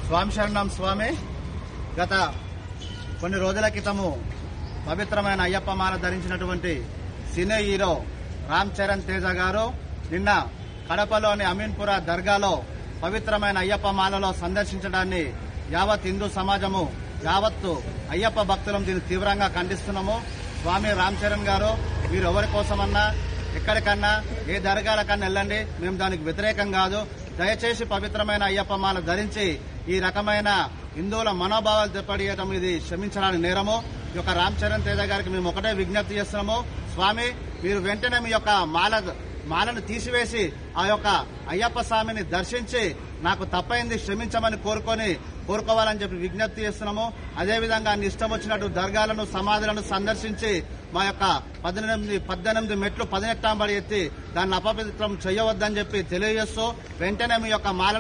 స్వామి శరణం స్వామి. గత కొన్ని రోజుల క్రితము పవిత్రమైన అయ్యప్ప మాల ధరించినటువంటి సినీ హీరో రామ్ చరణ్ తేజ గారు నిన్న కడపలోని అమీన్పుర దర్గాలో పవిత్రమైన అయ్యప్ప మాలలో సందర్శించడాన్ని యావత్ హిందూ సమాజము యావత్తు అయ్యప్ప భక్తులం దీన్ని తీవ్రంగా ఖండిస్తున్నాము. స్వామి రామ్ చరణ్ గారు, మీరు ఎవరి కోసమన్నా ఎక్కడికన్నా ఏ దర్గాలకన్నా వెళ్ళండి, మేము దానికి వ్యతిరేకం కాదు. దయచేసి పవిత్రమైన అయ్యప్ప మాల ధరించి ఈ రకమైన హిందువుల మనోభావాలు దెబ్బతీయడం ఇది క్షమించడానికి నేరము. ఈ యొక్క రామ్ చరణ్ తేజ గారికి మేము ఒకటే విజ్ఞప్తి చేస్తున్నాము. స్వామి, మీరు వెంటనే మీ యొక్క మాలను తీసివేసి ఆ యొక్క అయ్యప్ప స్వామిని దర్శించి నాకు తప్పైంది క్షమించమని కోరుకోవాలని చెప్పి విజ్ఞప్తి చేస్తున్నాము. అదేవిధంగా ఇష్టం వచ్చినట్టు దర్గాలను సమాధులను సందర్శించి మా యొక్క 18 మెట్లు 18 ఎత్తి దాన్ని అపవిత్రం చేయవద్దని చెప్పి తెలియజేస్తూ వెంటనే మీ యొక్క మాలను